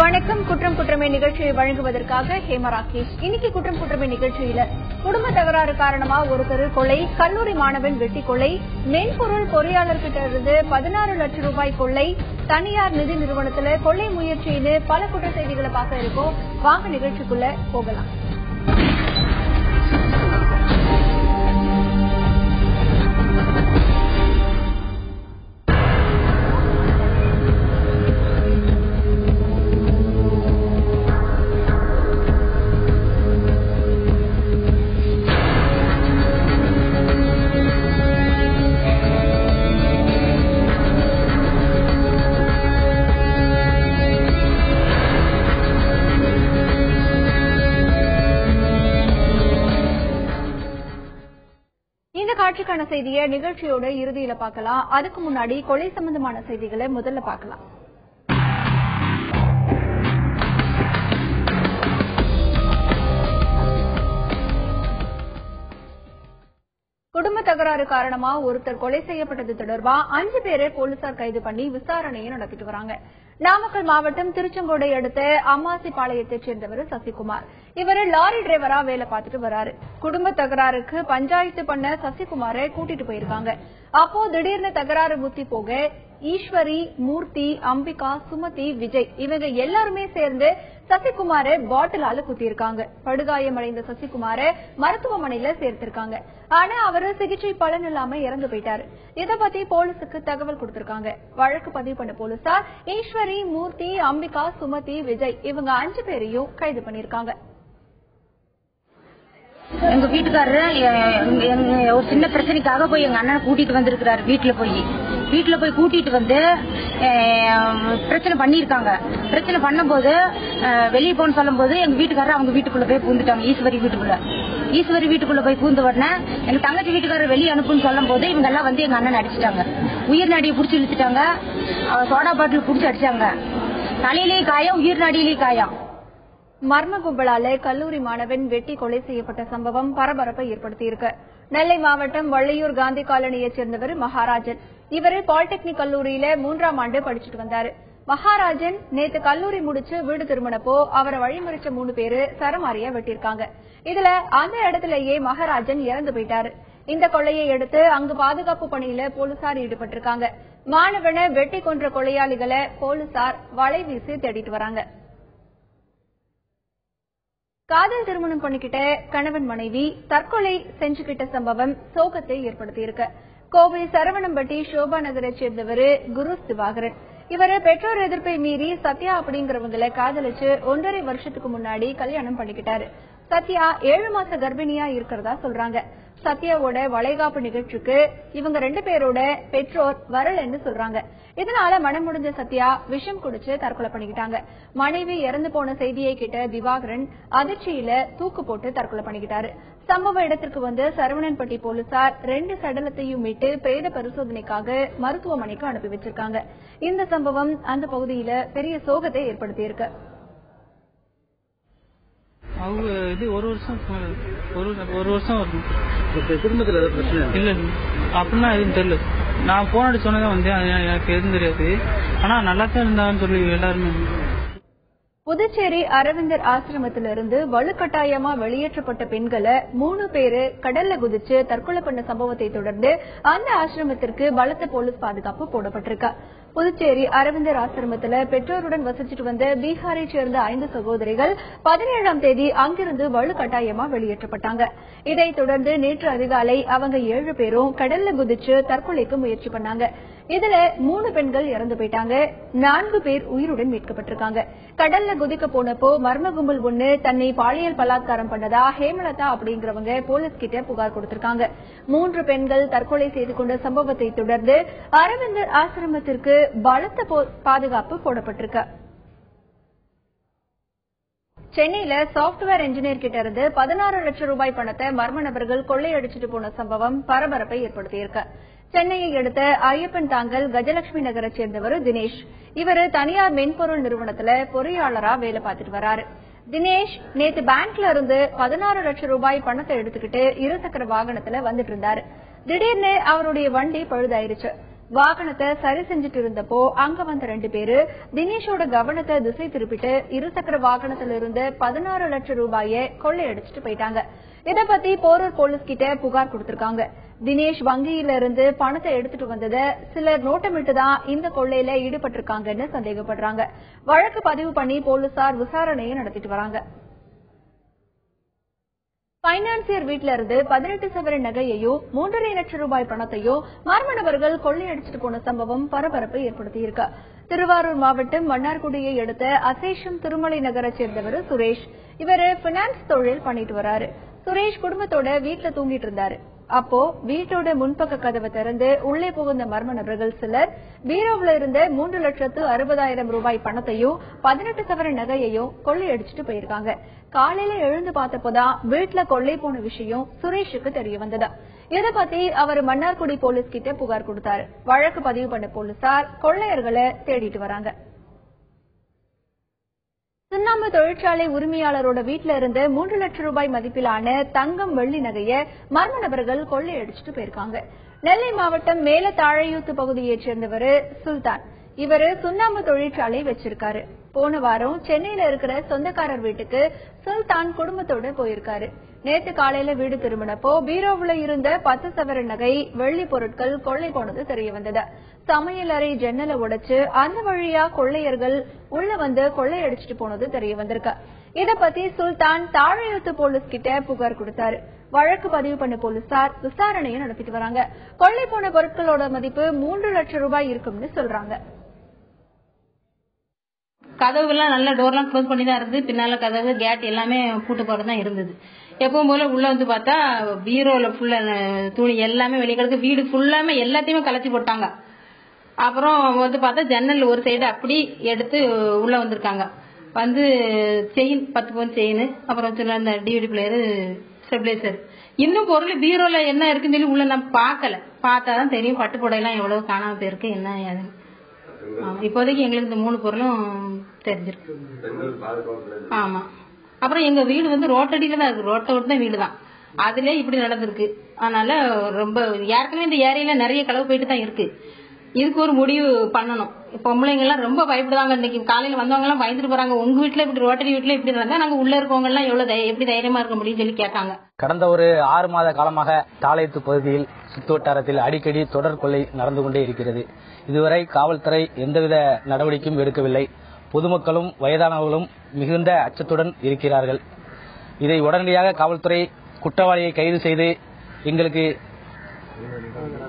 வணக்கம். குற்றம் குற்றமே நிகழ்ச்சியை வழங்குவதற்காக ஹேமா ராகேஷ். இன்னைக்கு குற்றம் குற்றமே நிகழ்ச்சியில குடும்ப தகராறு காரணமா ஒருத்தர் கொலை, கல்லூரி மாணவன் வெட்டி கொலை, மென்பொருள் பொறியாளர்கிட்ட இருந்து 16 லட்சம் ரூபாய் கொள்ளை, தனியார் நிதி நிறுவனத்துல கொள்ளை முயற்சின்னு பல குற்ற செய்திகளை பார்க்க இருக்கோம். வாங்க நிகழ்ச்சிக்குள்ள போகலாம். காட்சிக்கான செய்தியை நிகழ்ச்சியோட இறுதியில பார்க்கலாம். அதுக்கு முன்னாடி கொலை சம்பந்தமான செய்திகளை முதல்ல பார்க்கலாம். குடும்ப தகராறு காரணமா ஒருத்தர் கொலை செய்யப்பட்டது தொடர்பா 5 பேரை போலீசார் கைது பண்ணி விசாரணையை நடத்திட்டு வராங்க. நாமக்கல் மாவட்டம் திருச்செங்கோடை அடுத்த அம்மாசிபாளையத்தைச் சேர்ந்தவர் சசிகுமார். இவரு லாரி டிரைவரா வேலை பார்த்துட்டு வராரு. குடும்ப தகராறுக்கு பஞ்சாயத்து பண்ண சசிகுமாரை கூட்டிட்டு போயிருக்காங்க. அப்போ திடீர்னு தகராறு முத்தி போக ஈஸ்வரி, மூர்த்தி, அம்பிகா, சுமதி, விஜய் இவங்க எல்லாருமே சேர்ந்து சசிகுமாரை பாட்டிலால குத்திருக்காங்க. படுகாயமடைந்த சசிகுமாரை மருத்துவமனையில சேர்த்திருக்காங்க. ஆனா அவரு சிகிச்சை பலன் இல்லாம இறந்து போயிட்டாரு. இத பத்தி போலீசுக்கு தகவல் கொடுத்திருக்காங்க. வழக்கு பதிவு பண்ண போலீசார் ஈஸ்வரி, மூர்த்தி, அம்பிகா, சுமதி, விஜய் இவங்க 5 பேரையும் கைது பண்ணிருக்காங்க. எங்க வீட்டுக்காரரு ஒரு சின்ன பிரச்சனைக்காக போய் எங்க அண்ணனை கூட்டிட்டு வந்திருக்கிறாரு. வீட்டுல போய் கூட்டிட்டு வந்து பிரச்சனை பண்ணிருக்காங்க. பிரச்சனை பண்ணும்போது வெளியே போன்னு சொல்லும் போது எங்க வீட்டுக்காரர் அவங்க வீட்டுக்குள்ள போய் பூந்துட்டாங்க. ஈஸ்வரி வீட்டுக்குள்ள போய் பூந்த உடனே எங்க தங்கச்சி வீட்டுக்காரர் வெளியே அனுப்புன்னு சொல்லும் போது இவங்க எல்லாம் வந்து எங்க அண்ணன் அடிச்சுட்டாங்க. உயிர் நாடியை புடிச்சு இழுத்துட்டாங்க. சோடா பாட்டில் புடிச்சு அடிச்சாங்க. தலையிலேயே காயம், உயிர் நாடியிலேயே காயம். மர்ம கும்பலால கல்லூரி மாணவன் வெட்டி கொலை செய்யப்பட்ட சம்பவம் பரபரப்பை ஏற்படுத்தியிருக்கு. நெல்லை மாவட்டம் வள்ளியூர் காந்தி காலனியைச் சேர்ந்தவர் மகாராஜன். இவரு பாலிடெக்னிக் கல்லூரியில 3ஆம் ஆண்டு படிச்சுட்டு வந்தாரு. மகாராஜன் நேத்து கல்லூரி முடிச்சு வீடு திரும்பினப்போ அவரை வழிமறிச்ச 3 பேரு சரமாரியா வெட்டிருக்காங்க. இதுல அந்த இடத்திலேயே மகாராஜன் இறந்து போயிட்டாரு. இந்த கொள்ளையை அடுத்து அங்கு பாதுகாப்பு பணியில போலீசார் ஈடுபட்டிருக்காங்க. மாணவனை வெட்டி கொன்ற கொலையாளிகளை போலீசார் வலை வீசி தேடிட்டு வராங்க. காதல் திருமணம் பண்ணிக்கிட்ட கணவன் மனைவி தற்கொலை செஞ்சுக்கிட்ட சம்பவம் சோகத்தை ஏற்படுத்தியிருக்கு. கோவை சரவணம்பட்டி சோபா நகரை சேர்ந்தவர் குரு திவாகரன். இவரு பெற்றோர் எதிர்ப்பை மீறி சத்யா அப்படிங்கிறவங்களை காதலிச்சு 1.5 வருஷத்துக்கு முன்னாடி கல்யாணம் பண்ணிக்கிட்டாரு. சத்யா 7 மாச கர்ப்பிணியா இருக்கிறதா சொல்றாங்க. சத்யாவோட வளைகாப்பு நிகழ்ச்சிக்கு இவங்க 2 பேரோட பெற்றோர் வரலன்னு சொல்றாங்க. இதனால மனம் முடிஞ்ச சத்யா விஷம் குடிச்சு தற்கொலை பண்ணிக்கிட்டாங்க. மனைவி இறந்து போன செய்தியை கேட்ட திவாகரன் அதிர்ச்சியில தூக்கு போட்டு தற்கொலை பண்ணிக்கிட்டாரு. சம்பவ இடத்திற்கு வந்து சரவணன்பட்டி போலீசார் 2 சடலத்தையும் மீட்டு பிரேத பரிசோதனைக்காக மருத்துவமனைக்கு அனுப்பி வச்சிருக்காங்க. இந்த சம்பவம் அந்த பகுதியில பெரிய சோகத்தை ஏற்படுத்தியிருக்கு. அவங்க இது ஒரு வருஷம் வரும். குடும்பத்தில் இல்ல அப்படின்னா எதுவும் தெரியல. நான் போன் அடிச்சு சொன்னதான் வந்தேன். எனக்கு எதுவும் தெரியாது. ஆனா நல்லா தான் இருந்தாங்கன்னு சொல்லி எல்லாருமே. புதுச்சேரி அரவிந்தர் ஆசிரமத்திலிருந்து வலுக்கட்டாயமா வெளியேற்றப்பட்ட பெண்களை 3 பேரு கடல்ல குதிச்சு தற்கொலை பண்ண சம்பவத்தை தொடர்ந்து அந்த ஆசிரமத்திற்கு பலத்த போலீஸ் பாதுகாப்பு போடப்பட்டிருக்கு. புதுச்சேரி அரவிந்தர் ஆசிரமத்தில் பெற்றோருடன் வசிச்சுட்டு வந்த பீகாரை சேர்ந்த 5 சகோதரிகள் 17ஆம் தேதி அங்கிருந்து வலுக்கட்டாயமா வெளியேற்றப்பட்டாங்க. இதைத் தொடர்ந்து நேற்று அதிகாலை அவங்க 7 பேரும் கடல்ல குதிச்சு தற்கொலைக்கு முயற்சி பண்ணாங்க. இதுல 3 பெண்கள் இறந்து போயிட்டாங்க. 4 பேர் உயிருடன் மீட்கப்பட்டிருக்காங்க. கடல்ல குதிக்க போனப்போ மர்ம கும்பல் ஒண்ணு தன்னை பாலியல் பலாத்காரம் பண்ணதா ஹேமலதா அப்படிங்கிறவங்க போலீஸ் கிட்ட புகார் கொடுத்திருக்காங்க. 3 பெண்கள் தற்கொலை செய்து கொண்ட சம்பவத்தை தொடர்ந்து அரவிந்தர் ஆசிரமத்திற்கு பலத்த பாதுகாப்பு போடப்பட்டிருக்கு. சென்னையில சாப்ட்வேர் என்ஜினியர் கிட்ட இருந்து 16 லட்சம் ரூபாய் பணத்தை மர்ம நபர்கள் கொள்ளையடிச்சிட்டு போன சம்பவம் பரபரப்பை ஏற்படுத்தியிருக்கு. சென்னையை அடுத்த ஐயப்பன் தாங்கல் கஜலட்சுமி நகரை சேர்ந்தவர் தினேஷ். இவரு தனியார் மென்பொருள் நிறுவனத்துல பொறியாளரா வேலை பார்த்துட்டு வராரு. தினேஷ் நேத்து பேங்க்ல இருந்து 16 லட்சம் ரூபாய் பணத்தை எடுத்துக்கிட்டு 2 சக்கர வாகனத்துல வந்துட்டு இருந்தாரு. திடீர்னு அவருடைய வண்டி பழுதாயிருச்சு. வாகனத்தை சரி செஞ்சுட்டு இருந்தப்போ அங்க வந்த 2 பேரு தினேஷோட கவனத்தை திசை திருப்பிட்டு இருசக்கர வாகனத்துல இருந்து 16 லட்சம் ரூபாயை கொள்ளையடிச்சிட்டு போயிட்டாங்க. இத பத்தி போரூர் போலீஸ் கிட்ட புகார் கொடுத்திருக்காங்க. தினேஷ் வங்கியில இருந்து பணத்தை எடுத்துட்டு வந்தத சிலர் நோட்டமிட்டு தான் இந்த கொள்ளையில ஈடுபட்டிருக்காங்கன்னு சந்தேகப்படுறாங்க. வழக்கு பதிவு பண்ணி போலீசார் விசாரணையை நடத்திட்டு வராங்க. பைனான்சியர் வீட்ல இருந்து 18 சவரன் நகையையும் 3.5 லட்சம் ரூபாய் பணத்தையும் மர்ம நபர்கள் கொள்ளையடிச்சிட்டு போன சம்பவம் பரபரப்பை ஏற்படுத்தியிருக்கு. திருவாரூர் மாவட்டம் மன்னார்குடியை அடுத்த அசேஷம் திருமலை நகரை சேர்ந்தவர் சுரேஷ். இவரு பினான்ஸ் தொழில் பண்ணிட்டு வராரு. சுரேஷ் குடும்பத்தோட வீட்டுல தூங்கிட்டு இருந்தாரு. அப்போ வீட்டோட முன்பக்க கதவை திறந்து உள்ளே புகுந்த மர்ம நபர்கள் சிலர் பீரோவுல இருந்த 3,60,000 ரூபாய் பணத்தையும் 18 சவரன் நகையையும் கொள்ளையடிச்சிட்டு போயிருக்காங்க. காலையில எழுந்து பார்த்தப்போதான் வீட்டுல கொள்ளை போன விஷயம் சுரேஷுக்கு தெரிய வந்தது. இத பத்தி அவர் மன்னார்குடி போலீஸ் கிட்ட புகார் கொடுத்தாரு. வழக்கு பதிவு பண்ண போலீசார் கொள்ளையர்களை தேடிட்டு வராங்க. சுண்ணாம்பு தொழிற்சாலை உரிமையாளரோட வீட்டுல இருந்து 3 லட்சம் ரூபாய் மதிப்பிலான தங்கம் வெள்ளி நகையை மர்ம நபர்கள் கொள்ளையடிச்சிட்டு போயிருக்காங்க. நெல்லை மாவட்டம் மேலத்தாழையூத்து பகுதியைச் சேர்ந்தவர் சுல்தான். இவரு சுண்ணாம்பு தொழிற்சாலை வச்சிருக்காரு. போன வாரம் சென்னையில இருக்கிற சொந்தக்காரர் வீட்டுக்கு சுல்தான் குடும்பத்தோட போயிருக்காரு. நேத்து காலையில வீடு திரும்பினப்போ பீரோவுல இருந்த 10 சவரன் நகை வெள்ளி பொருட்கள் கொள்ளை போனது தெரிய வந்தது. சமையல் அறை ஜன்னலை உடைச்சு அந்த வழியா கொள்ளையர்கள் உள்ள வந்து கொள்ளையடிச்சிட்டு போனது தெரிய வந்திருக்கு. இத பத்தி சுல்தான் தாழையூத்து போலீஸ் கிட்ட புகார் கொடுத்தாரு. வழக்கு பதிவு பண்ண போலீசார் விசாரணையை நடத்திட்டு வராங்க. கொள்ளை போன பொருட்களோட மதிப்பு 3 லட்சம் ரூபாய் இருக்கும்னு சொல்றாங்க. கதவுலாம் நல்ல டோர்லாம் க்ளோஸ் பண்ணி தான் இருந்தது. பின்னால கதவு கேட் எல்லாமே பூட்டு போட்டு தான் இருந்தது. எப்பவும் போல உள்ள வந்து பார்த்தா பீரோல ஃபுல்லா துணி எல்லாமே வெளியே கிடக்கு. வீடு ஃபுல்லாமே எல்லாத்தையுமே கலைச்சி போட்டாங்க. அப்புறம் வந்து பார்த்தா ஜன்னல் ஒரு சைடு அப்படி எடுத்து உள்ள வந்திருக்காங்க. வந்து செயின் 10 பவுன் செயின், அப்புறம் அந்த டிவிடி பிளேயர், ஸ்டெபிலைசர், இன்னும் பொருள் பீரோல என்ன இருக்குன்னு சொல்லி உள்ள நான் பார்க்கல. பார்த்தாதான் தெரியும் பட்டுப்புடையெல்லாம் எவ்வளவு காணாம போயிருக்கு என்ன ஏதுன்னு. இப்போதைக்கு எங்களுக்கு இந்த 3 பொருளும் தெரிஞ்சிருக்கு. ஆமா. அப்புறம் எங்க வீடு வந்து ரோட்டடியில தான் இருக்கு. ரோட்டை விட்டு தான் வீடு தான். அதுல இப்படி நடந்திருக்கு. அதனால ரொம்ப ஏற்கனவே இந்த ஏரியில நிறைய களவு போயிட்டு தான் இருக்கு. இதுக்கு ஒரு முடிவு பண்ணணும். பொம்பளைங்க எல்லாம் ரொம்ப பயப்படுவாங்க. இன்னைக்கு காலையில வந்தவங்க எல்லாம் பயந்துட்டு போறாங்க. உங்க வீட்டுல இப்படி ரோட்டடி வீட்டுல இப்படி நடந்தா நாங்க உள்ள இருக்கவங்க எல்லாம் எப்படி தைரியமா இருக்க முடியும்னு சொல்லி கேட்டாங்க. கடந்த ஒரு 6 மாத காலமாக தாளையத்து பகுதியில் சுற்றுவட்டாரத்தில் அடிக்கடி தொடர் கொள்ளை நடந்து கொண்டே இருக்கிறது. இதுவரை காவல்துறை எந்தவித நடவடிக்கையும் எடுக்கவில்லை. பொதுமக்களும் வயதானவர்களும் மிகுந்த அச்சத்துடன் இருக்கிறார்கள். இதை உடனடியாக காவல்துறை குற்றவாளியை கைது செய்து எங்களுக்கு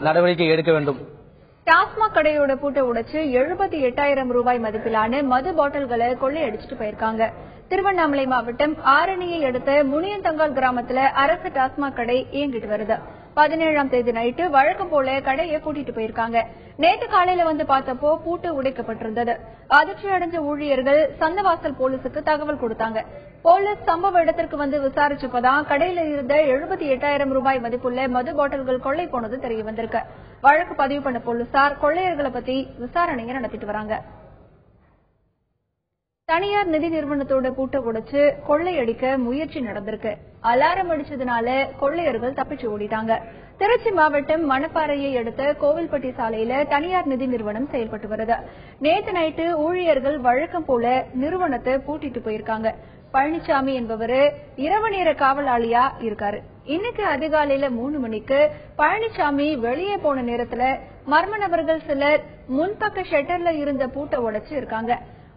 நடவடிக்கை எடுக்க வேண்டும். டாஸ்மாக் கடையோட பூட்டை உடைச்சு 78,000 ரூபாய் மதிப்பிலான மது பாட்டில்களை கொள்ளையடிச்சிட்டு போயிருக்காங்க. திருவண்ணாமலை மாவட்டம் ஆரணியை அடுத்த முனியந்தங்கால் கிராமத்துல அரசு டாஸ்மாக் கடை இயங்கிட்டு வருது. 17ஆம் தேதி நைட்டு வழக்கம் போல கடையை பூட்டிட்டு போயிருக்காங்க. நேற்று காலையில வந்து பார்த்தப்போ பூட்டு உடைக்கப்பட்டிருந்தது. அதிர்ச்சி அடைஞ்ச ஊழியர்கள் சந்தவாசல் போலீசுக்கு தகவல் கொடுத்தாங்க. போலீஸ் சம்பவ இடத்திற்கு வந்து விசாரிச்சப்பதான் கடையில இருந்த 78,000 ரூபாய் மதிப்புள்ள மது பாட்டில்கள் கொள்ளை போனது தெரிய வந்திருக்கு. வழக்கு பதிவு பண்ண போலீசார் கொள்ளையர்களை பத்தி விசாரணையை நடத்திட்டு வராங்க. தனியார் நிதி நிறுவனத்தோட பூட்டை உடைச்சு கொள்ளையடிக்க முயற்சி நடந்திருக்கு. அலாரம் அடிச்சதுனால கொள்ளையர்கள் தப்பிச்சு ஓடிட்டாங்க. திருச்சி மாவட்டம் மணப்பாறையை அடுத்த கோவில்பட்டி சாலையில தனியார் நிதி நிறுவனம் செயல்பட்டு வருது. நேற்று நைட்டு ஊழியர்கள் வழக்கம் போல நிறுவனத்தை பூட்டிட்டு போயிருக்காங்க. பழனிசாமி என்பவரு இரவு நேர காவலாளியா இருக்காரு. இன்னைக்கு அதிகாலையில 3 மணிக்கு பழனிசாமி வெளியே போன நேரத்துல மர்ம நபர்கள் சிலர் முன்பக்க ஷட்டர்ல இருந்த பூட்டை உடைச்சு இருக்காங்க.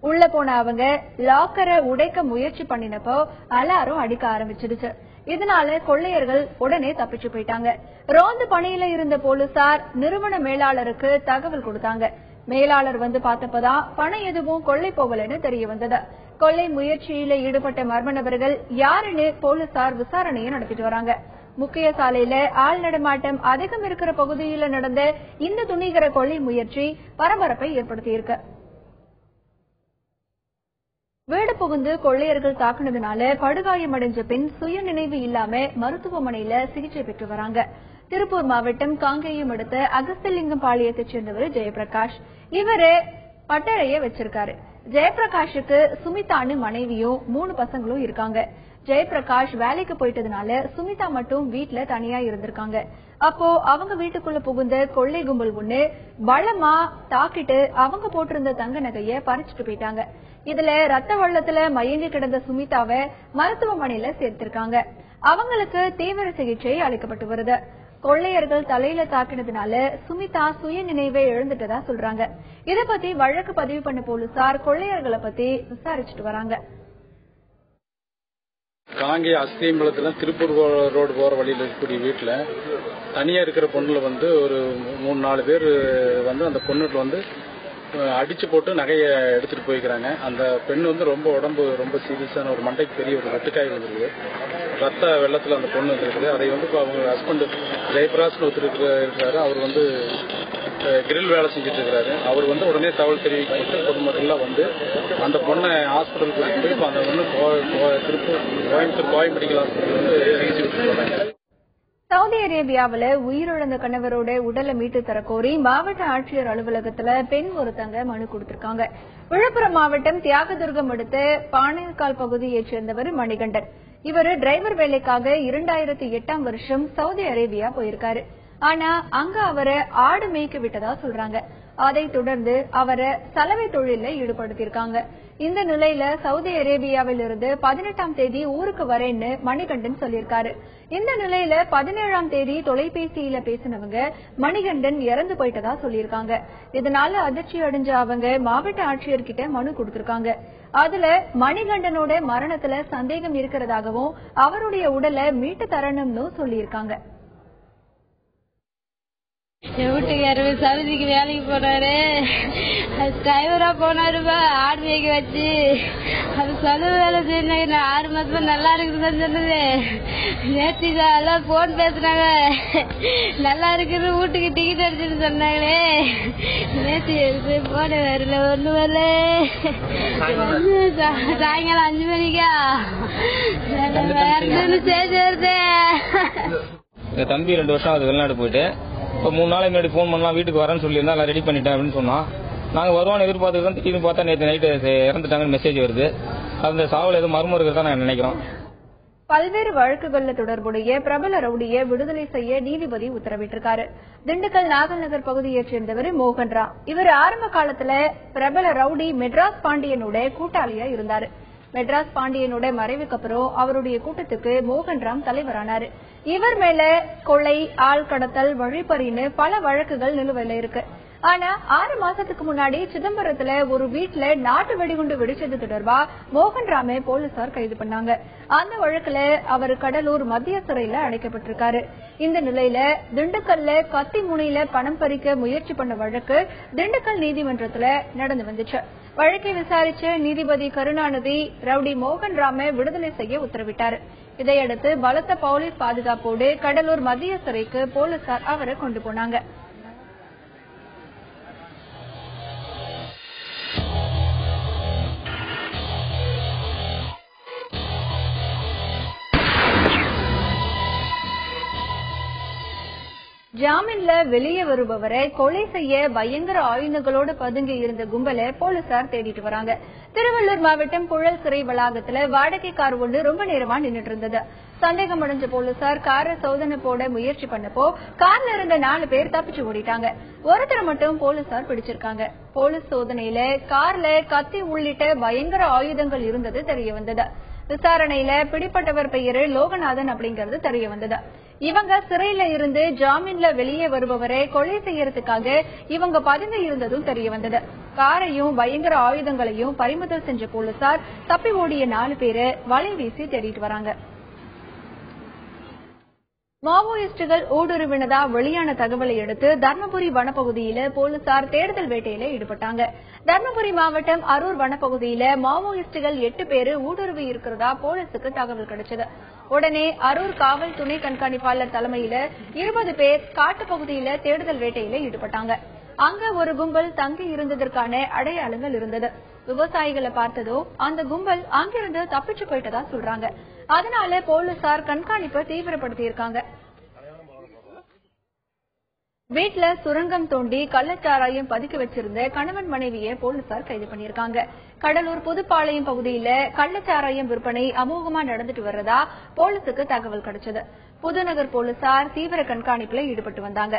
உள்ள போன அவங்க லாக்கரை உடைக்க முயற்சி பண்ணினப்போ அலாரம் அடிக்க ஆரம்பிச்சிருச்சு. இதனால கொள்ளையர்கள் உடனே தப்பிச்சு போயிட்டாங்க. ரோந்து பணியில இருந்த போலீசார் நிறுவன மேலாளருக்கு தகவல் கொடுத்தாங்க. மேலாளர் வந்து பார்த்தப்பதான் பணம் எதுவும் கொள்ளை போகலன்னு தெரிய வந்தது. கொள்ளை முயற்சியில ஈடுபட்ட மர்ம நபர்கள் யாருன்னு போலீசார் விசாரணையை நடத்திட்டு வராங்க. முக்கிய சாலையில ஆள் நடமாட்டம் அதிகம் இருக்கிற பகுதியில நடந்த இந்த துணிகர கொள்ளை முயற்சி பரபரப்பை ஏற்படுத்தியிருக்கு. வீடு புகுந்து கொள்ளையர்கள் தாக்குனதுனால படுகாயமடைஞ்ச பெண் சுய நினைவு இல்லாம மருத்துவமனையில சிகிச்சை பெற்று வராங்க. திருப்பூர் மாவட்டம் காங்கேயம் அடுத்த அகஸ்தலிங்கம் பாளையத்தைச் சேர்ந்தவர் ஜெயபிரகாஷ். இவரு பட்டறைய வச்சிருக்காரு. ஜெயபிரகாஷுக்கு சுமிதான்னு மனைவியும் 3 பசங்களும் இருக்காங்க. ஜெயபிரகாஷ் வேலைக்கு போயிட்டதுனால சுமிதா மட்டும் வீட்டுல தனியா இருந்திருக்காங்க. அப்போ அவங்க வீட்டுக்குள்ள புகுந்த கொள்ளை கும்பல் ஒண்ணு பலமா தாக்கிட்டு அவங்க போட்டிருந்த தங்க நகைய பறிச்சுட்டு போயிட்டாங்க. இதுல ரத்த வெள்ளத்துல மயங்கி கிடந்த சுமிதாவை மருத்துவமனையில சேர்த்திருக்காங்க. அவங்களுக்கு தீவிர சிகிச்சை அளிக்கப்பட்டு வருது. கொள்ளையர்கள் தலையில தாக்கினதுனால சுமிதா சுய நினைவை இழந்துட்டதா சொல்றாங்க. இத பத்தி வழக்கு பதிவு பண்ண போலீசார் கொள்ளையர்களை பத்தி விசாரிச்சுட்டு வராங்க. காங்கி அஸ்தியம்பலத்துல திருப்பூர் ரோடு போற வழியில் இருக்கக்கூடிய வீட்டுல தனியா இருக்கிற பொண்ணுல ஒரு 3-4 பேர் அந்த பொண்ணுல அடிச்சு போட்டு நகையை எடுத்துட்டு போய்க்கிறாங்க. அந்த பெண் ரொம்ப உடம்பு ரொம்ப சீரியஸான ஒரு மண்டைக்கு பெரிய ஒரு வெட்டுக்காய் இருக்குது. ரத்த வெள்ளத்துல அந்த பொண்ணு இருக்குது. அதை அவங்க ஹஸ்பண்ட் ஜெயபிரகாஷ் ஒருத்தர் இருக்கிறாரு. அவர் கிரில் வேலை செஞ்சுட்டு இருக்கிறாரு. அவர் உடனே தகவல் தெரிவிக்கப்பட்டு பொதுமக்கள் அந்த பொண்ணை ஹாஸ்பிட்டல் போய் அந்த பொண்ணு திருப்பூர் கோயம் மெடிக்கல் ஹாஸ்பிட்டல் சிகிச்சை போறாங்க. சவுதி அரேபியாவில உயிரிழந்த கணவரோட உடலை மீட்டு தரக்கோரி மாவட்ட ஆட்சியர் அலுவலகத்துல பெண் ஒருத்தங்க மனு கொடுத்திருக்காங்க. விழுப்புரம் மாவட்டம் தியாகதுர்கம் அடுத்த பாணைக்கால் பகுதியைச் சேர்ந்தவர் மணிகண்டன். இவர் டிரைவர் வேலைக்காக 2008ஆம் வருஷம் சவுதி அரேபியா போயிருக்காரு. ஆனா அங்க அவரை ஆடு மேய்க்க விட்டதா சொல்றாங்க. அதைத் தொடர்ந்து அவரை சலவை தொழில ஈடுபடுத்தியிருக்காங்க. இந்த நிலையில சவுதி அரேபியாவில் இருந்து 18ஆம் தேதி ஊருக்கு வரேன்னு மணிகண்டன் சொல்லியிருக்காரு. இந்த நிலையில 17ஆம் தேதி தொலைபேசியில பேசினவங்க மணிகண்டன் இறந்து போயிட்டதா சொல்லியிருக்காங்க. இதனால அதிர்ச்சி அடைஞ்ச அவங்க மாவட்ட ஆட்சியர்கிட்ட மனு கொடுத்திருக்காங்க. அதுல மணிகண்டனோட மரணத்துல சந்தேகம் இருக்கிறதாகவும் அவருடைய உடலை மீட்டு தரணும்னு சொல்லியிருக்காங்க. என் வீட்டுக்காரு சவுதிக்கு வேலைக்கு போனாரு. டிரைவரா போனாருப்பா ஆடு மேய்க்க வச்சு. அது செலவு வேலை செய்யணும். 6 மாசமா நல்லா இருக்குதுன்னு சொன்னது. நேற்று எல்லாம் போன் பேசுனாங்க. நல்லா இருக்குது வீட்டுக்கு டிக்கெட் அடிச்சுன்னு சொன்னாங்களே. நேற்று போன வரல ஒண்ணு வரல. சாயங்காலம் 5 மணிக்கா சேர்த்து வருது. எங்க தம்பி 2 வருஷம் அது வெளிநாடு போயிட்டு இப்போ 3 நாளைக்கு முன்னாடி போன் பண்ணலாம் வீட்டுக்கு வரேன்னு சொல்லியிருந்தா எல்லாம் ரெடி பண்ணிட்டேன் அப்படின்னு சொன்னா. நாங்க வருவான்னு எதிர்பார்த்து தான் திடீர்னு பார்த்தா நேற்று நைட்டு இறந்துட்டாங்கன்னு மெசேஜ் வருது. அந்த சாவல் எதுவும் மர்மம் இருக்கிறதா நாங்க நினைக்கிறோம். பல்வேறு வழக்குகள்ல தொடர்புடைய பிரபல ரவுடியை விடுதலை செய்ய நீதிபதி உத்தரவிட்டிருக்காரு. திண்டுக்கல் நாகல் நகர் பகுதியைச் சேர்ந்தவர் மோகன்ராம். இவர் ஆரம்ப காலத்துல பிரபல ரவுடி மெட்ராஸ் பாண்டியனோட கூட்டாளியா இருந்தாரு. மெட்ராஸ் பாண்டியனோட மறைவுக்கு அப்புறம் அவருடைய கூட்டத்துக்கு மோகன்ராம் தலைவரானாரு. இவர் மேல கொலை, ஆள் கடத்தல், வழிப்பறின்னு பல வழக்குகள் நிலுவையில இருக்கு. ஆனா 6 மாசத்துக்கு முன்னாடி சிதம்பரத்துல ஒரு வீட்டுல நாட்டு வெடிகுண்டு வெடிச்சது தொடர்பா மோகன்ராமை போலீசார் கைது பண்ணாங்க. அந்த வழக்குல அவர் கடலூர் மத்திய சிறையில அடைக்கப்பட்டிருக்காரு. இந்த நிலையில திண்டுக்கல்ல கத்தி முனையில பணம் பறிக்க முயற்சி பண்ண வழக்கு திண்டுக்கல் நீதிமன்றத்துல நடந்து வந்துச்சு. வழக்கை விசாரிச்ச நீதிபதி கருணாநிதி ரவுடி மோகன்ராமை விடுதலை செய்ய உத்தரவிட்டார். இதையடுத்து பலத்த போலீஸ் பாதுகாப்போடு கடலூர் மத்திய சிறைக்கு போலீசார் அவரை கொண்டு போனாங்க. ஜாமீன்ல வெளியே வருபவரை கொலை செய்ய பயங்கர ஆயுதங்களோடு பதுங்கி இருந்த கும்பலை போலீசார் தேடிட்டு வராங்க. திருவள்ளூர் மாவட்டம் புழல் சிறை வளாகத்துல வாடகை கார் ஒன்று ரொம்ப நேரமா நின்னுட்டு இருந்தது. சந்தேகம் அடைஞ்ச போலீசார் காரை சோதனை போட முயற்சி பண்ணப்போ கார்ல இருந்த 4 பேர் தப்பிச்சு ஓடிட்டாங்க. ஒருத்தரை மட்டும் போலீசார் பிடிச்சிருக்காங்க. போலீஸ் சோதனையில கார்ல கத்தி உள்ளிட்ட பயங்கர ஆயுதங்கள் இருந்தது தெரிய வந்தது. விசாரணையில பிடிப்பட்டவர் பெயரு லோகநாதன் அப்படிங்கறது தெரிய வந்தது. இவங்க சிறையில இருந்து ஜாமீன்ல வெளியே வருபவரை கொலை செய்யறதுக்காக இவங்க பதுங்கி இருந்ததும் தெரிய வந்தது. காரையும் பயங்கர ஆயுதங்களையும் பறிமுதல் செஞ்ச போலீசார் தப்பி ஓடிய 4 பேரை வலை வீசி தேடிட்டு வராங்க. மாவோயிஸ்டுகள் ஊடுருவினதா வெளியான தகவலை அடுத்து தர்மபுரி வனப்பகுதியில போலீசார் தேடுதல் வேட்டையில ஈடுபட்டாங்க. தர்மபுரி மாவட்டம் அரூர் வனப்பகுதியில மாவோயிஸ்டுகள் 8 பேரு ஊடுருவி இருக்கிறதா போலீசுக்கு தகவல் கிடைச்சது. உடனே அரூர் காவல் துணை கண்காணிப்பாளர் தலைமையில 20 பேர் காட்டுப்பகுதியில தேடுதல் வேட்டையில ஈடுபட்டாங்க. அங்க ஒரு கும்பல் தங்கி இருந்ததற்கான அடையாளங்கள் இருந்தது. விவசாயிகளை பார்த்ததோ அந்த கும்பல் அங்கிருந்து தப்பிச்சு போயிட்டதா சொல்றாங்க. அதனால போலீசார் கண்காணிப்பை தீவிரப்படுத்தி இருக்காங்க. வீட்டுல சுரங்கம் தோண்டி கள்ளச்சாராயம் பதுக்கி வச்சிருந்த கணவன் மனைவியை போலீசார் கைது பண்ணிருக்காங்க. கடலூர் புதுப்பாளையம் பகுதியில கள்ளச்சாராயம் விற்பனை அமோகமா நடந்துட்டு வர்றதா போலீசுக்கு தகவல் கிடைச்சது. புதுநகர் போலீசார் தீவிர கண்காணிப்புல ஈடுபட்டு வந்தாங்க.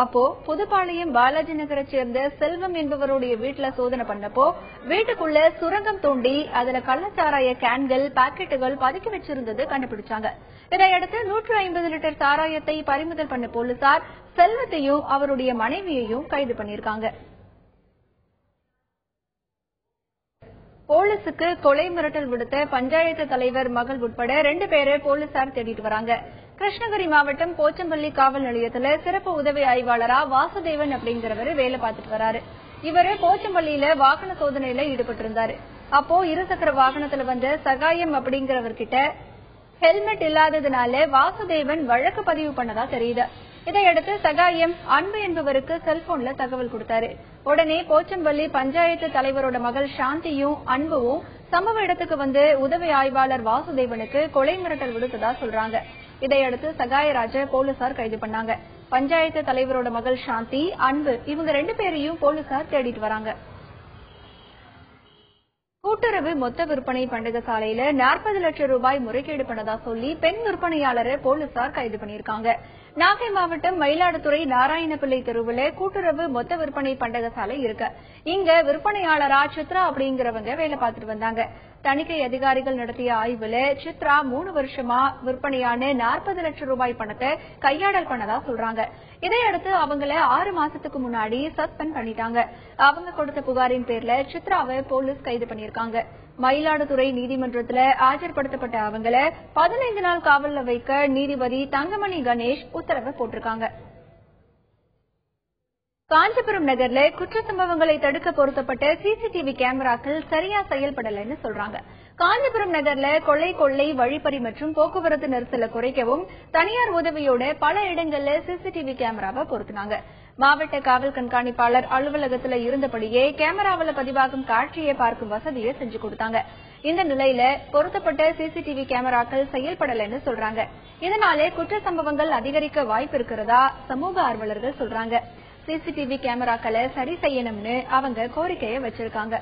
அப்போ புதுப்பாளையம் பாலாஜி நகரை சேர்ந்த செல்வம் என்பவருடைய வீட்டுல சோதனை பண்ணப்போ வீட்டுக்குள்ள சுரங்கம் தோண்டி அதுல கள்ளச்சாராய கேன்கள் பாக்கெட்டுகள் பதுக்கி வச்சிருந்தது கண்டுபிடிச்சாங்க. இதையடுத்து 150 லிட்டர் சாராயத்தை பறிமுதல் பண்ண போலீசார் செல்வத்தையும் அவருடைய மனைவியையும் கைது பண்ணிருக்காங்க. போலீசுக்கு கொலை மிரட்டல் விடுத்த பஞ்சாயத்து தலைவர் மகள் உட்பட 2 பேரை போலீசார் தேடிட்டு வராங்க. கிருஷ்ணகிரி மாவட்டம் போச்சம்பள்ளி காவல் நிலையத்துல சிறப்பு உதவி ஆய்வாளரா வாசுதேவன் அப்படிங்கிறவரு வேலை பார்த்துட்டு வராரு. இவரு போச்சம்பள்ளியில வாகன சோதனையில ஈடுபட்டு இருந்தாரு. அப்போ இருசக்கர வாகனத்துல வந்த சகாயம் அப்படிங்கிறவர்கிட்ட ஹெல்மெட் இல்லாததுனால வாசுதேவன் வழக்கு பதிவு பண்ணதா தெரியுது. இதையடுத்து சகாயம் அன்பு என்பவருக்கு செல்போன்ல தகவல் கொடுத்தாரு. உடனே போச்சம்பள்ளி பஞ்சாயத்து தலைவரோட மகள் சாந்தியும் அன்பும் சம்பவ இடத்துக்கு வந்து உதவி ஆய்வாளர் வாசுதேவனுக்கு கொலை மிரட்டல் விடுத்ததா சொல்றாங்க. இதையடுத்து சகாயராஜ போலீசார் கைது பண்ணாங்க. பஞ்சாயத்து தலைவரோட மகள் சாந்தி, அன்பு இவங்க 2 பேரையும் போலீசார் தேடிட்டு வராங்க. கூட்டுறவு மொத்த விற்பனை பண்டக சாலையில 40 லட்சம் ரூபாய் முறைகேடு பண்ணதா சொல்லி பெண் விற்பனையாளரை போலீசார் கைது பண்ணிருக்காங்க. நாகை மாவட்டம் மயிலாடுதுறை நாராயணபிள்ளை தெருவுல கூட்டுறவு மொத்த விற்பனை பண்டக சாலை இருக்கு. இங்க விற்பனையாளரா சித்ரா அப்படிங்கிறவங்க வேலை பார்த்துட்டு வந்தாங்க. தணிக்கை அதிகாரிகள் நடத்திய ஆய்வுல சித்ரா 3 வருஷமா விற்பனையான 40 லட்சம் ரூபாய் பணத்தை கையாடல் பண்ணதா சொல்றாங்க. இதையடுத்து அவங்கள 6 மாசத்துக்கு முன்னாடி சஸ்பெண்ட் பண்ணிட்டாங்க. அவங்க கொடுத்த புகாரின் பேர்ல சித்ராவை போலீஸ் கைது பண்ணிருக்காங்க. மயிலாடுதுறை நீதிமன்றத்துல ஆஜர்படுத்தப்பட்ட அவங்கள 15 நாள் காவல்ல வைக்க நீதிபதி தங்கமணி கணேஷ் உத்தரவு போட்டிருக்காங்க. காஞ்சிபுரம் நகர்ல குற்ற சம்பவங்களை தடுக்க பொருத்தப்பட்ட சிசிடிவி கேமராக்கள் சரியா செயல்படலன்னு சொல்றாங்க. காஞ்சிபுரம் நகர்ல கொள்ளை வழிப்பறி மற்றும் போக்குவரத்து நெரிசலை குறைக்கவும் தனியார் உதவியோட பல இடங்கள்ல சிசிடிவி கேமராவை பொருத்தினாங்க. மாவட்ட காவல் கண்காணிப்பாளர் அலுவலகத்துல இருந்தபடியே கேமராவில பதிவாகும் காட்சியை பார்க்கும் வசதியை செஞ்சு கொடுத்தாங்க. இந்த நிலையில பொருத்தப்பட்ட சிசிடிவி கேமராக்கள் செயல்படலன்னு சொல்றாங்க. இதனாலே குற்ற சம்பவங்கள் அதிகரிக்க வாய்ப்பு இருக்கிறதா சமூக ஆர்வலர்கள் சொல்றாங்க. சிசிடிவி கேமராக்களை சரி செய்யணும்னு அவங்க கோரிக்கையை வச்சிருக்காங்க.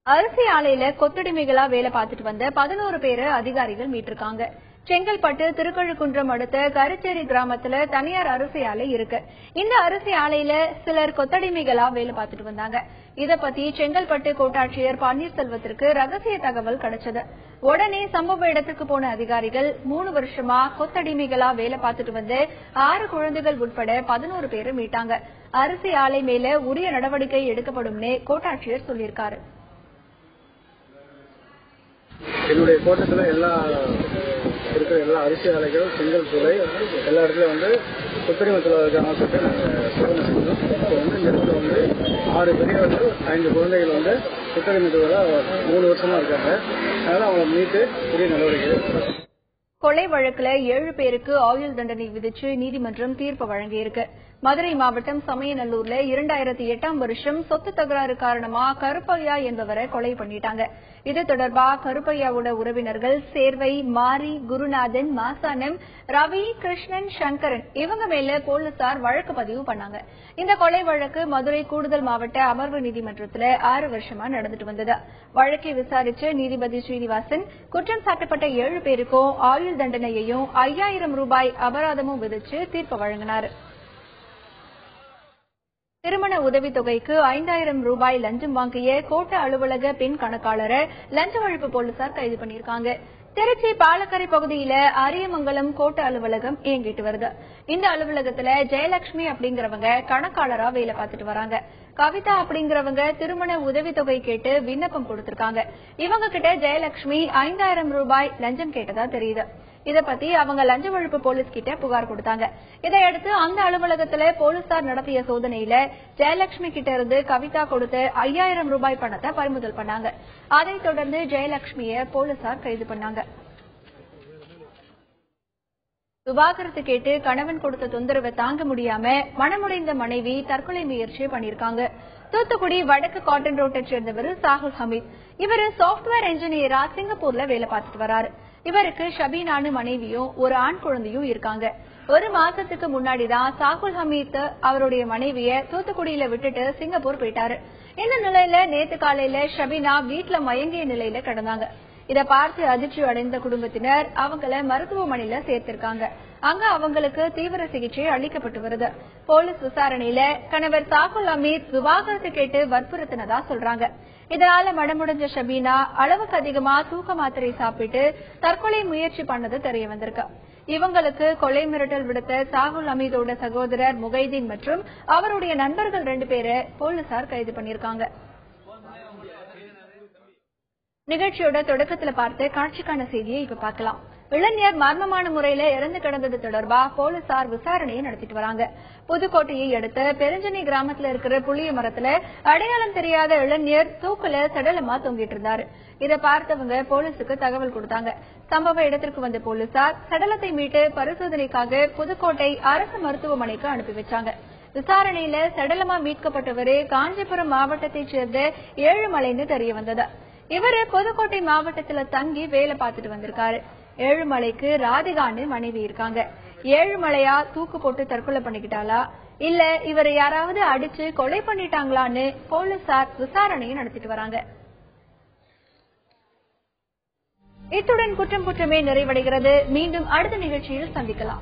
அரிசி ஆலையில கொத்தடிமைகளா வேலை பார்த்துட்டு வந்த 11 பேரை அதிகாரிகள் மீட்டிருக்காங்க. செங்கல்பட்டு திருக்கழுக்குன்றம் அடுத்த கருச்சேரி கிராமத்துல தனியார் அரிசி ஆலை இருக்கு. இந்த அரிசி ஆலையில சிலர் கொத்தடிமைகளா வேலை பார்த்துட்டு வந்தாங்க. இத பத்தி செங்கல்பட்டு கோட்டாட்சியர் பன்னீர்செல்வத்திற்கு ரகசிய தகவல் கிடைச்சது. உடனே சம்பவ இடத்துக்கு போன அதிகாரிகள் 3 வருஷமா கொத்தடிமைகளா வேலை பார்த்துட்டு வந்து 6 குழந்தைகள் உட்பட 11 பேரை மீட்டாங்க. அரிசி ஆலை மேல உரிய நடவடிக்கை எடுக்கப்படும்னு கோட்டாட்சியர் சொல்லியிருக்காரு. என்னுடைய கோட்டத்துல இருக்கிற எல்லா அரிசி ஆலைகளும் செங்கல் துறை எல்லா இடத்துலயும் வந்து கொத்தடிமத்தில் இருக்காங்க சொல்லிட்டு நாங்கள் சோதனை செஞ்சோம். இப்போ வந்து இந்த இடத்துல வந்து 6 பெரியவர்கள் 5 குழந்தைகள் வந்து கொத்தடிமத்தில் 3 வருஷமா இருக்காங்க. அதனால அவங்க மீட்டு உரிய நடவடிக்கை. கொலை வழக்குல 7 பேருக்கு ஆயுள் தண்டனை விதிச்சு நீதிமன்றம் தீர்ப்பு வழங்கியிருக்கு. மதுரை மாவட்டம் சமயநல்லூர்ல 2008ஆம் வருஷம் சொத்து தகராறு காரணமா கருப்பையா என்பவரை கொலை பண்ணிட்டாங்க. இது தொடர்பா கருப்பையாவோட உறவினர்கள் சேர்வை, மாரி, குருநாதன், மாசானம், ரவி, கிருஷ்ணன், சங்கரன் இவங்க மேல போலீசார் வழக்கு பதிவு பண்ணாங்க. இந்த கொலை வழக்கு மதுரை கூடுதல் மாவட்ட அமர்வு நீதிமன்றத்துல 6 வருஷமா நடந்துட்டு வந்தது. வழக்கை விசாரிச்ச நீதிபதி ஸ்ரீனிவாசன் குற்றம் சாட்டப்பட்ட 7 பேருக்கும் ஆயுள் தண்டனையையும் 5000 ரூபாய் அபராதமும் விதிச்சு தீர்ப்பு வழங்கினார். திருமண உதவித்தொகைக்கு 5000 ரூபாய் லஞ்சம் வாங்கிய கோட்ட அலுவலக பெண் கணக்காளரை லஞ்ச ஒழிப்பு போலீசார் கைது பண்ணிருக்காங்க. திருச்சி பாலக்கரை பகுதியில அரியமங்கலம் கோட்ட அலுவலகம் இயங்கிட்டு வருது. இந்த அலுவலகத்துல ஜெயலட்சுமி அப்படிங்கிறவங்க கணக்காளரா வேலை பார்த்துட்டு வராங்க. கவிதா அப்படிங்கிறவங்க திருமண உதவித்தொகை கேட்டு விண்ணப்பம் கொடுத்திருக்காங்க. இவங்க கிட்ட ஜெயலட்சுமி 5000 ரூபாய் லஞ்சம் கேட்டதா தெரியுது. இத பத்தி அவங்க லஞ்ச ஒழிப்பு போலீஸ் கிட்ட புகார் கொடுத்தாங்க. இதையடுத்து அந்த அலுவலகத்துல போலீசார் நடத்திய சோதனையில ஜெயலட்சுமி கிட்ட இருந்து கவிதா கொடுத்த 5000 ரூபாய் பணத்தை பறிமுதல் பண்ணாங்க. அதைத் தொடர்ந்து ஜெயலட்சுமியை போலீசார் கைது பண்ணாங்க. விவாகரத்து கேட்டு கணவன் கொடுத்த தொந்தரவை தாங்க முடியாம மனமுடைந்த மனைவி தற்கொலை முயற்சி பண்ணிருக்காங்க. தூத்துக்குடி வடக்கு காட்டன் ரோட்டை சேர்ந்தவர் சாகுல் ஹமீத். இவரு சாப்ட்வேர் என்ஜினியரா சிங்கப்பூர்ல வேலை பார்த்துட்டு வராரு. இவருக்கு ஷபீனானு மனைவியும் ஒரு ஆண் குழந்தையும் இருக்காங்க. ஒரு மாசத்துக்கு முன்னாடிதான் சாகுல் ஹமீத் அவருடைய மனைவிய தூத்துக்குடியில விட்டுட்டு சிங்கப்பூர் போயிட்டாரு. இந்த நிலையில நேத்து காலையில ஷபீனா வீட்டுல மயங்கிய நிலையில கிடந்தாங்க. இத பார்த்து அதிர்ச்சி அடைந்த குடும்பத்தினர் அவங்கள மருத்துவமனையில சேர்த்திருக்காங்க. அங்க அவங்களுக்கு தீவிர சிகிச்சை அளிக்கப்பட்டு வருது. போலீஸ் விசாரணையில கணவர் சாகுல் ஹமீத் விவாகரத்து கேட்டு வற்புறுத்தினதா சொல்றாங்க. இதனால மனமுடைஞ்ச ஷபீனா அளவுக்கு அதிகமா தூக்க மாத்திரை சாப்பிட்டு தற்கொலை முயற்சி பண்ணது தெரிய வந்திருக்கு. இவங்களுக்கு கொலை மிரட்டல் விடுத்த சாகுல் ஹமீதோட சகோதரர் முகைதீன் மற்றும் அவருடைய நண்பர்கள் 2 பேரை போலீசார் கைது பண்ணிருக்காங்க. நிகழ்ச்சியோட தொடக்கத்துல பார்த்த காட்சிக்கான செய்தியை இப்ப பார்க்கலாம். இளைஞர் மர்மமான முறையில இறந்து கிடந்தது தொடர்பா போலீசார் விசாரணையை நடத்திட்டு வராங்க. புதுக்கோட்டையை அடுத்த பெருஞ்சனி கிராமத்துல இருக்கிற புளிய மரத்துல அடையாளம் தெரியாத இளைஞர் தூக்குல சடலமா தொங்கிட்டு இருந்தாரு. இத பார்த்தவங்க போலீசுக்கு தகவல் கொடுத்தாங்க. சம்பவ இடத்திற்கு வந்த போலீசார் சடலத்தை மீட்டு பரிசோதனைக்காக புதுக்கோட்டை அரசு மருத்துவமனைக்கு அனுப்பி வச்சாங்க. விசாரணையில சடலமா மீட்கப்பட்டவரு காஞ்சிபுரம் மாவட்டத்தை சேர்ந்த ஏழுமலைன்னு தெரிய வந்தது. இவரு புதுக்கோட்டை மாவட்டத்துல தங்கி வேலை பார்த்துட்டு வந்திருக்காரு. ஏழுமலைக்கு ராதிகான்னு மனைவி இருக்காங்க. ஏழுமலையா தூக்கு போட்டு தற்கொலை பண்ணிக்கிட்டாளா இல்ல இவரை யாராவது அடிச்சு கொலை பண்ணிட்டாங்களான்னு போலீசார் விசாரணையை நடத்திட்டு வராங்க. இத்துடன் குற்றம் குற்றமே நிறைவடைகிறது. மீண்டும் அடுத்த நிகழ்ச்சியில் சந்திக்கலாம்.